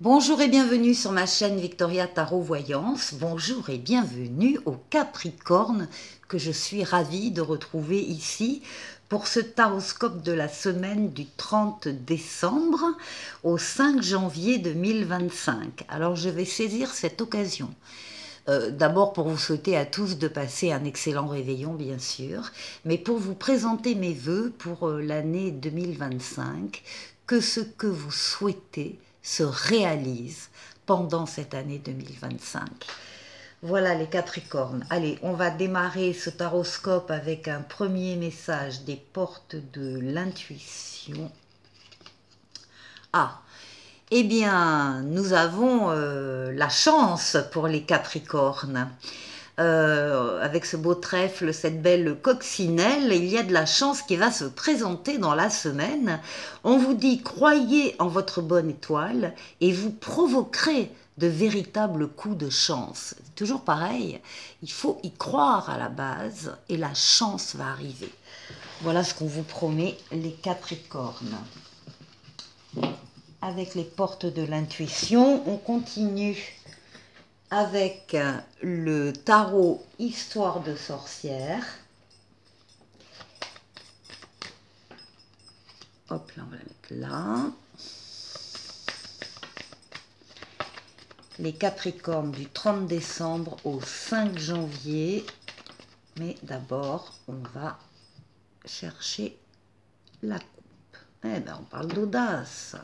Bonjour et bienvenue sur ma chaîne Victoria Tarot Voyance. Bonjour et bienvenue au Capricorne que je suis ravie de retrouver ici pour ce taroscope de la semaine du 30 décembre au 5 janvier 2025. Alors je vais saisir cette occasion. D'abord pour vous souhaiter à tous de passer un excellent réveillon bien sûr, mais pour vous présenter mes vœux pour l'année 2025, que ce que vous souhaitez se réalise pendant cette année 2025. Voilà les Capricornes. Allez, on va démarrer ce taroscope avec un premier message des portes de l'intuition. Ah, eh bien, nous avons la chance pour les Capricornes. Avec ce beau trèfle, cette belle coccinelle, il y a de la chance qui va se présenter dans la semaine. On vous dit, croyez en votre bonne étoile et vous provoquerez de véritables coups de chance. Toujours pareil, il faut y croire à la base et la chance va arriver. Voilà ce qu'on vous promet, les Capricornes. Avec les portes de l'intuition, on continue avec le tarot Histoire de sorcière. Hop, là, on va la mettre là. Les Capricornes du 30 décembre au 5 janvier. Mais d'abord, on va chercher la coupe. Eh bien, on parle d'audace.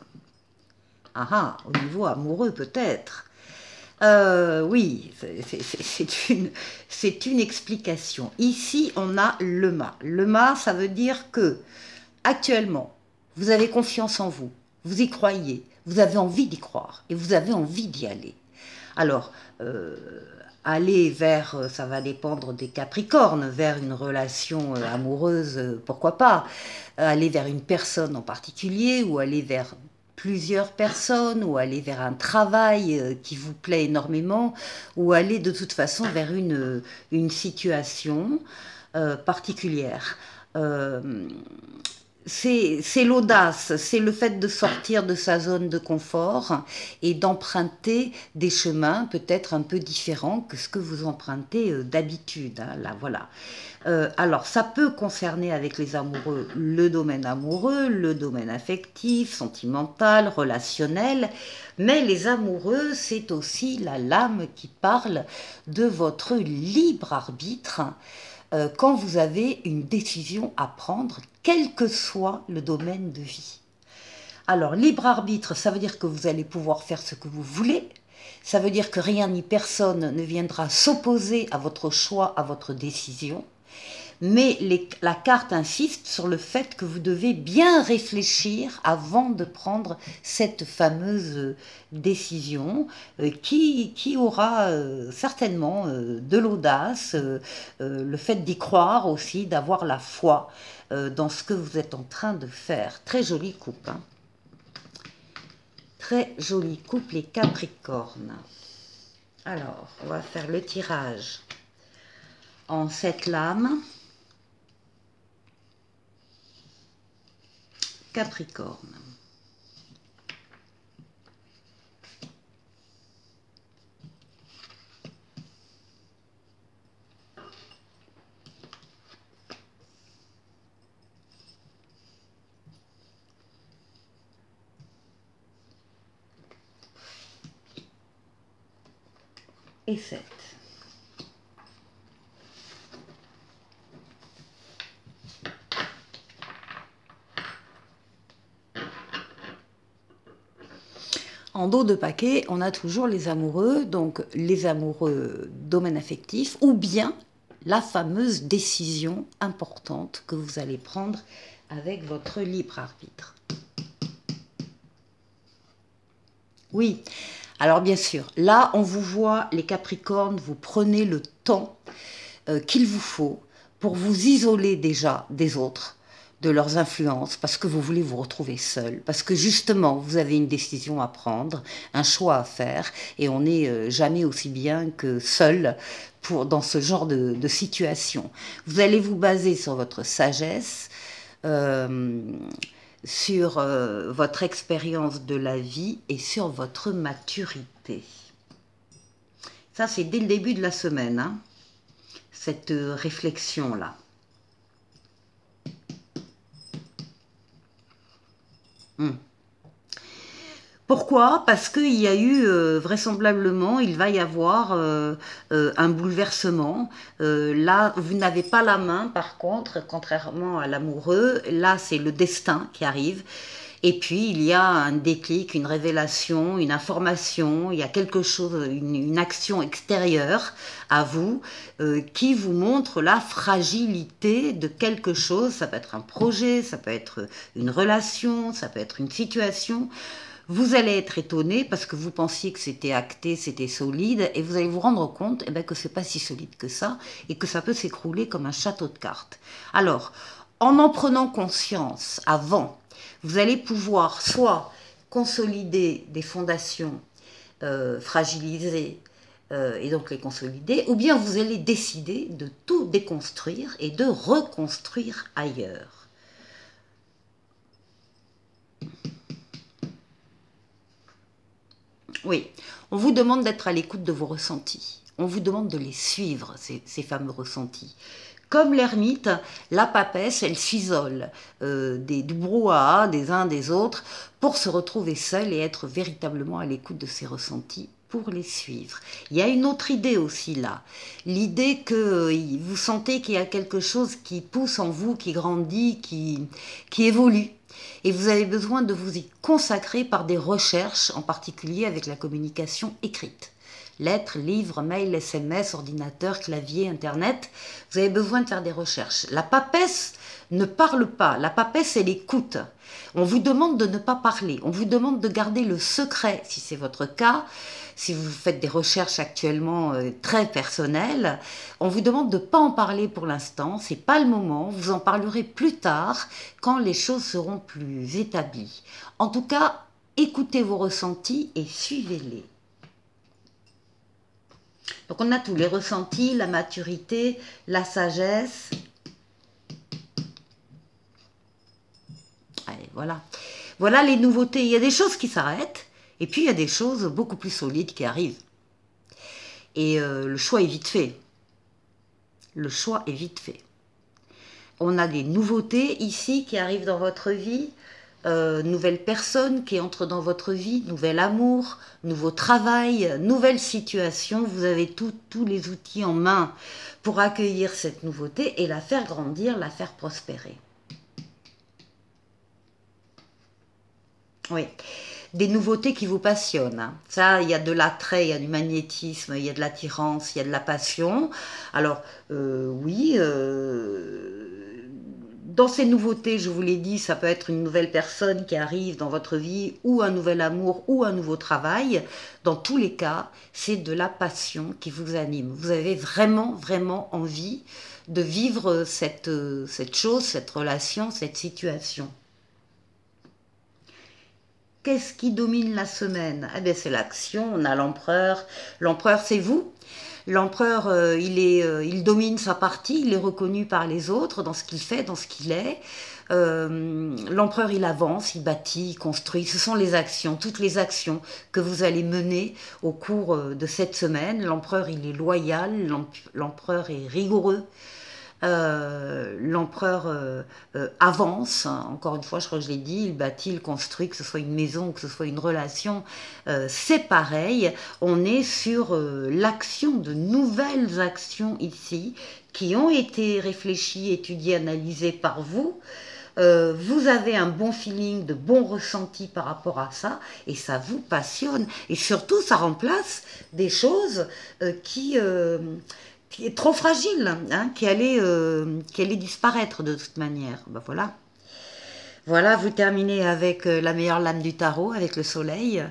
Ah ah, au niveau amoureux peut-être. Oui, c'est une explication. Ici, on a le mât. Le mât, ça veut dire que, actuellement, vous avez confiance en vous, vous y croyez, vous avez envie d'y croire et vous avez envie d'y aller. Alors, aller vers, ça va dépendre des Capricornes, vers une relation amoureuse, pourquoi pas. Aller vers une personne en particulier ou aller vers plusieurs personnes, ou aller vers un travail qui vous plaît énormément, ou aller de toute façon vers une situation particulière. C'est l'audace, c'est le fait de sortir de sa zone de confort et d'emprunter des chemins peut-être un peu différents que ce que vous empruntez d'habitude. Hein, là, voilà. Alors, ça peut concerner avec les amoureux le domaine affectif, sentimental, relationnel, mais les amoureux, c'est aussi la lame qui parle de votre libre arbitre quand vous avez une décision à prendre, quel que soit le domaine de vie. Alors, libre arbitre, ça veut dire que vous allez pouvoir faire ce que vous voulez. Ça veut dire que rien ni personne ne viendra s'opposer à votre choix, à votre décision. Mais la carte insiste sur le fait que vous devez bien réfléchir avant de prendre cette fameuse décision qui aura certainement de l'audace, le fait d'y croire aussi, d'avoir la foi dans ce que vous êtes en train de faire. Très jolie coupe. Hein. Très jolie coupe, les Capricornes. Alors, on va faire le tirage en 7 lames. Capricorne. Et 7. En dos de paquet, on a toujours les amoureux, donc les amoureux domaine affectif, ou bien la fameuse décision importante que vous allez prendre avec votre libre arbitre. Oui, alors bien sûr, là on vous voit, les Capricornes, vous prenez le temps qu'il vous faut pour vous isoler déjà des autres, de leurs influences, parce que vous voulez vous retrouver seul, parce que justement, vous avez une décision à prendre, un choix à faire, et on n'est jamais aussi bien que seul dans ce genre de situation. Vous allez vous baser sur votre sagesse, sur votre expérience de la vie et sur votre maturité. Ça, c'est dès le début de la semaine, hein, cette réflexion-là. Pourquoi? Parce qu'il y a eu, vraisemblablement, il va y avoir un bouleversement. Là, vous n'avez pas la main, par contre, contrairement à l'amoureux. Là, c'est le destin qui arrive. Et puis, il y a un déclic, une révélation, une information, il y a quelque chose, une action extérieure à vous qui vous montre la fragilité de quelque chose. Ça peut être un projet, ça peut être une relation, ça peut être une situation. Vous allez être étonné parce que vous pensiez que c'était acté, c'était solide, et vous allez vous rendre compte que ce n'est pas si solide que ça, et que ça peut s'écrouler comme un château de cartes. Alors, en prenant conscience avant, vous allez pouvoir soit consolider des fondations fragilisées, et donc les consolider, ou bien vous allez décider de tout déconstruire et de reconstruire ailleurs. Oui, on vous demande d'être à l'écoute de vos ressentis. On vous demande de les suivre, ces fameux ressentis. Comme l'ermite, la papesse, elle s'isole du brouhaha des uns des autres pour se retrouver seule et être véritablement à l'écoute de ses ressentis pour les suivre. Il y a une autre idée aussi là, l'idée que vous sentez qu'il y a quelque chose qui pousse en vous, qui grandit, qui évolue. Et vous avez besoin de vous y consacrer par des recherches, en particulier avec la communication écrite. Lettres, livres, mails, SMS, ordinateur, clavier, internet. Vous avez besoin de faire des recherches. La papesse ne parle pas. La papesse, elle écoute. On vous demande de ne pas parler. On vous demande de garder le secret, si c'est votre cas. Si vous faites des recherches actuellement très personnelles, on vous demande de ne pas en parler pour l'instant. Ce n'est pas le moment. Vous en parlerez plus tard, quand les choses seront plus établies. En tout cas, écoutez vos ressentis et suivez-les. Donc on a tous les ressentis, la maturité, la sagesse. Allez, voilà. Voilà les nouveautés. Il y a des choses qui s'arrêtent et puis il y a des choses beaucoup plus solides qui arrivent. Et le choix est vite fait. Le choix est vite fait. On a des nouveautés ici qui arrivent dans votre vie. Nouvelle personne qui entre dans votre vie, nouvel amour, nouveau travail, nouvelle situation. Vous avez tous les outils en main pour accueillir cette nouveauté et la faire grandir, la faire prospérer. Oui, des nouveautés qui vous passionnent. Hein. Ça, il y a de l'attrait, il y a du magnétisme, il y a de l'attirance, il y a de la passion. Alors, oui... Dans ces nouveautés, je vous l'ai dit, ça peut être une nouvelle personne qui arrive dans votre vie, ou un nouvel amour, ou un nouveau travail. Dans tous les cas, c'est de la passion qui vous anime. Vous avez vraiment, vraiment envie de vivre cette chose, cette relation, cette situation. Qu'est-ce qui domine la semaine? Eh bien, c'est l'action. On a l'empereur. L'empereur, c'est vous. L'empereur, il domine sa partie, il est reconnu par les autres dans ce qu'il fait, dans ce qu'il est. L'empereur, il avance, il bâtit, il construit. Ce sont les actions, toutes les actions que vous allez mener au cours de cette semaine. L'empereur, il est loyal, l'empereur est rigoureux. L'empereur avance, encore une fois, je crois que je l'ai dit, il bâtit, il construit, que ce soit une maison, que ce soit une relation, c'est pareil. On est sur l'action, de nouvelles actions ici, qui ont été réfléchies, étudiées, analysées par vous. Vous avez un bon feeling, de bons ressentis par rapport à ça, et ça vous passionne. Et surtout, ça remplace des choses qui est trop fragile, hein, qui allait disparaître de toute manière. Ben voilà. Voilà, vous terminez avec la meilleure lame du tarot, avec le soleil.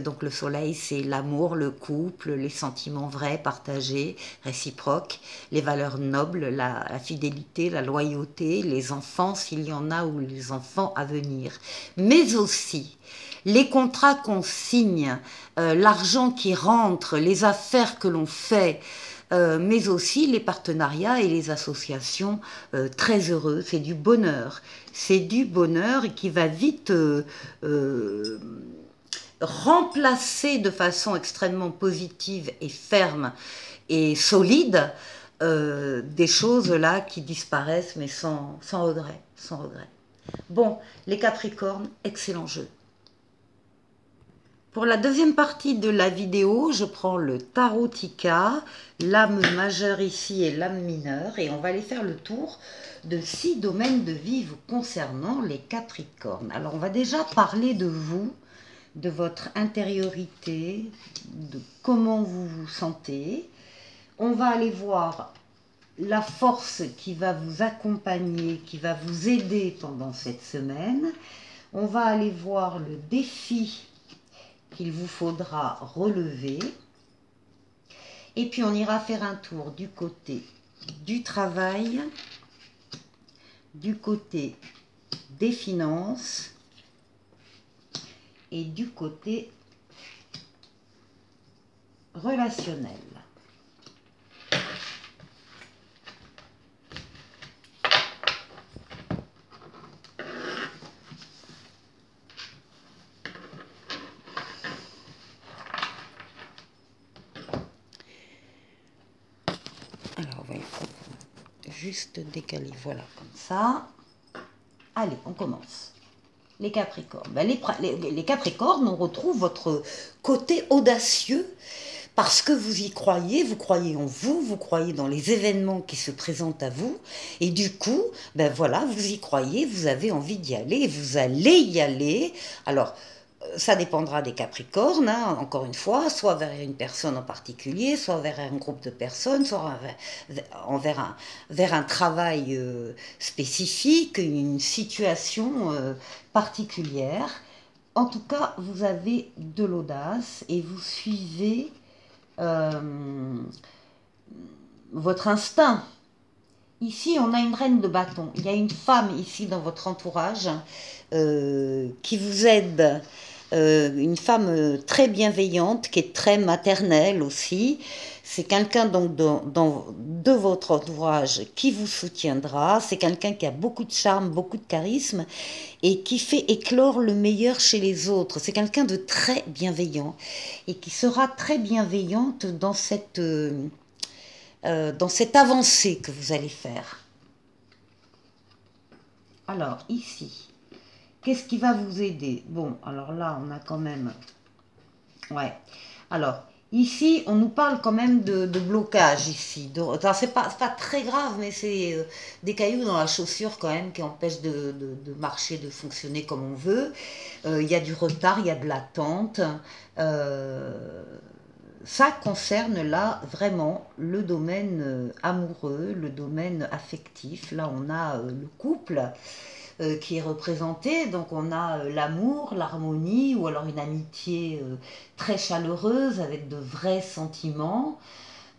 Donc le soleil, c'est l'amour, le couple, les sentiments vrais, partagés, réciproques, les valeurs nobles, la fidélité, la loyauté, les enfants, s'il y en a, ou les enfants à venir. Mais aussi les contrats qu'on signe, l'argent qui rentre, les affaires que l'on fait, mais aussi les partenariats et les associations très heureux. C'est du bonheur. C'est du bonheur qui va vite remplacer de façon extrêmement positive et ferme et solide des choses là qui disparaissent, mais sans regret, sans regret. Bon, les Capricornes, excellent jeu. Pour la deuxième partie de la vidéo, je prends le Tarotica, l'âme majeure ici et l'âme mineure, et on va aller faire le tour de 6 domaines de vie vous concernant les Capricornes. Alors on va déjà parler de vous, de votre intériorité, de comment vous vous sentez. On va aller voir la force qui va vous accompagner, qui va vous aider pendant cette semaine. On va aller voir le défi qu'il vous faudra relever. Et puis on ira faire un tour du côté du travail, du côté des finances et du côté relationnel. Alors, voyons, juste décaler, voilà, comme ça. Allez, on commence. Les Capricornes. Ben, les Capricornes, on retrouve votre côté audacieux parce que vous y croyez, vous croyez en vous, vous croyez dans les événements qui se présentent à vous. Et du coup, ben voilà, vous y croyez, vous avez envie d'y aller, et vous allez y aller. Alors, ça dépendra des Capricornes, hein, encore une fois, soit vers une personne en particulier, soit vers un groupe de personnes, soit vers un travail spécifique, une situation particulière. En tout cas, vous avez de l'audace et vous suivez votre instinct. Ici, on a une reine de bâton. Il y a une femme ici dans votre entourage qui vous aide. Une femme très bienveillante, qui est très maternelle aussi. C'est quelqu'un donc de votre entourage qui vous soutiendra. C'est quelqu'un qui a beaucoup de charme, beaucoup de charisme et qui fait éclore le meilleur chez les autres. C'est quelqu'un de très bienveillant et qui sera très bienveillante dans cette avancée que vous allez faire. Alors, ici, qu'est-ce qui va vous aider? Bon, alors là, on a quand même... Ouais. Alors, ici, on nous parle quand même de blocage ici. C'est pas très grave, mais c'est des cailloux dans la chaussure quand même qui empêchent de marcher, de fonctionner comme on veut. Il y a du retard, il y a de l'attente. Ça concerne là vraiment le domaine amoureux, le domaine affectif. Là, on a le couple qui est représenté. Donc, on a l'amour, l'harmonie ou alors une amitié très chaleureuse avec de vrais sentiments.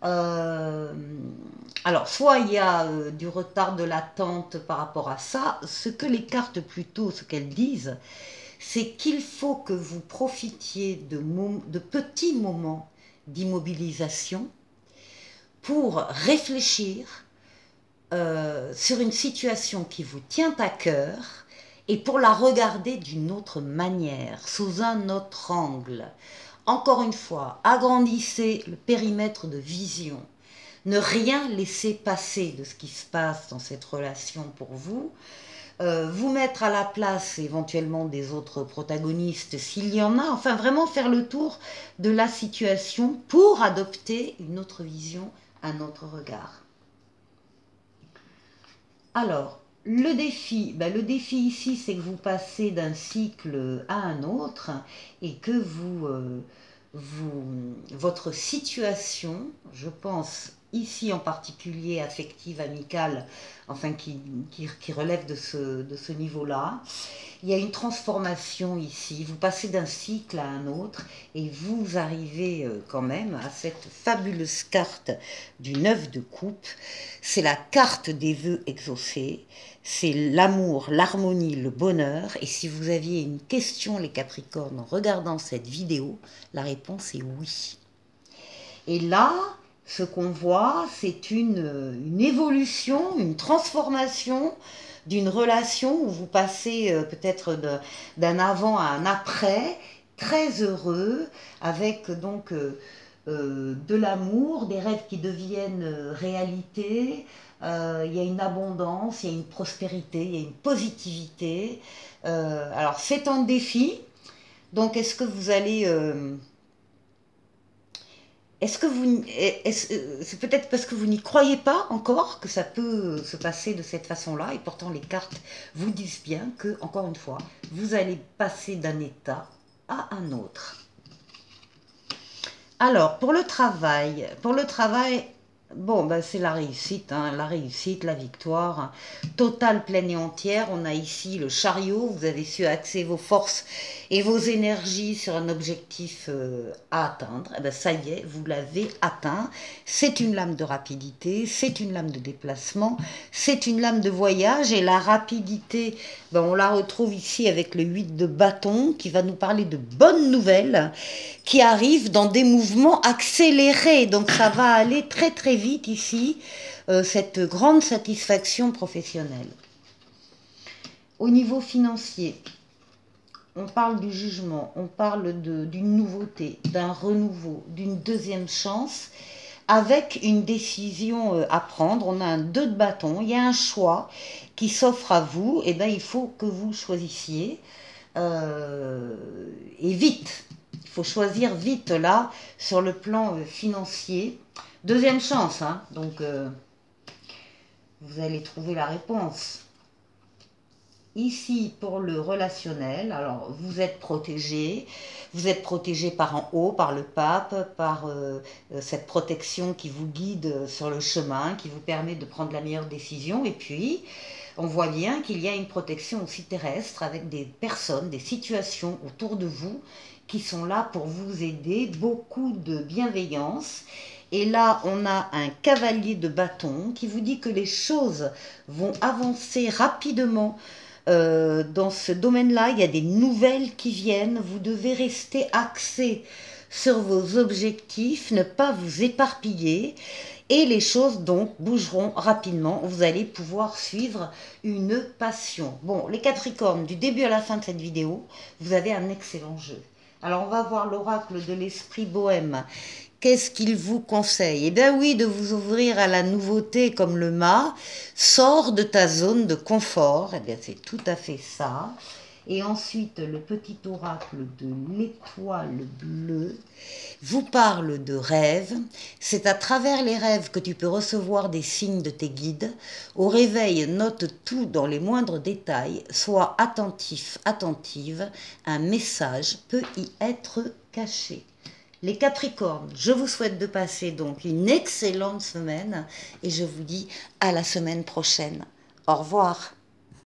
Alors, soit il y a du retard, de l'attente par rapport à ça. Ce que les cartes plutôt, ce qu'elles disent, c'est qu'il faut que vous profitiez de petits moments d'immobilisation pour réfléchir sur une situation qui vous tient à cœur et pour la regarder d'une autre manière, sous un autre angle. Encore une fois, agrandissez le périmètre de vision. Ne rien laisser passer de ce qui se passe dans cette relation pour vous. Vous mettre à la place éventuellement des autres protagonistes s'il y en a, enfin vraiment faire le tour de la situation pour adopter une autre vision, un autre regard. Alors, le défi ici, c'est que vous passez d'un cycle à un autre et que votre situation, je pense ici en particulier affective, amicale, enfin qui relève de ce niveau-là. Il y a une transformation ici, vous passez d'un cycle à un autre et vous arrivez quand même à cette fabuleuse carte du 9 de coupe. C'est la carte des vœux exaucés, c'est l'amour, l'harmonie, le bonheur. Et si vous aviez une question les Capricornes en regardant cette vidéo, la réponse est oui. Et là, Ce qu'on voit, c'est une évolution, une transformation d'une relation où vous passez peut-être d'un avant à un après, très heureux, avec donc de l'amour, des rêves qui deviennent réalité. Il y a une abondance, il y a une prospérité, il y a une positivité. Alors c'est un défi. Donc est-ce que vous allez... est-ce que vous... c'est peut-être parce que vous n'y croyez pas encore que ça peut se passer de cette façon-là, et pourtant les cartes vous disent bien que, encore une fois, vous allez passer d'un état à un autre. Alors, pour le travail, bon, ben, c'est la réussite, hein, la victoire, totale, pleine et entière. On a ici le chariot, vous avez su axer vos forces et vos énergies sur un objectif à atteindre. Eh ben, ça y est, vous l'avez atteint. C'est une lame de rapidité, c'est une lame de déplacement, c'est une lame de voyage, et la rapidité, ben, on la retrouve ici avec le 8 de bâton qui va nous parler de bonnes nouvelles qui arrivent dans des mouvements accélérés. Donc ça va aller très très vite ici, cette grande satisfaction professionnelle. Au niveau financier, on parle du jugement, on parle d'une nouveauté, d'un renouveau, d'une deuxième chance, avec une décision à prendre. On a un 2 de bâton, il y a un choix qui s'offre à vous, et bien il faut que vous choisissiez, et vite. Il faut choisir vite là, sur le plan financier. Deuxième chance, hein, donc vous allez trouver la réponse. Ici, pour le relationnel, alors vous êtes protégé par en haut, par le pape, par cette protection qui vous guide sur le chemin, qui vous permet de prendre la meilleure décision. Et puis, on voit bien qu'il y a une protection aussi terrestre avec des personnes, des situations autour de vous qui sont là pour vous aider, beaucoup de bienveillance. Et là, on a un cavalier de bâton qui vous dit que les choses vont avancer rapidement. Dans ce domaine-là, il y a des nouvelles qui viennent. Vous devez rester axé sur vos objectifs, ne pas vous éparpiller. Et les choses donc bougeront rapidement. Vous allez pouvoir suivre une passion. Bon, les Capricornes, du début à la fin de cette vidéo, vous avez un excellent jeu. Alors, on va voir l'oracle de l'esprit bohème. Qu'est-ce qu'il vous conseille? Eh bien oui, de vous ouvrir à la nouveauté comme le mât. Sors de ta zone de confort. Eh bien, c'est tout à fait ça. Et ensuite, le petit oracle de l'étoile bleue vous parle de rêves. C'est à travers les rêves que tu peux recevoir des signes de tes guides. Au réveil, note tout dans les moindres détails. Sois attentif, attentive. Un message peut y être caché. Les Capricornes, je vous souhaite de passer donc une excellente semaine et je vous dis à la semaine prochaine. Au revoir.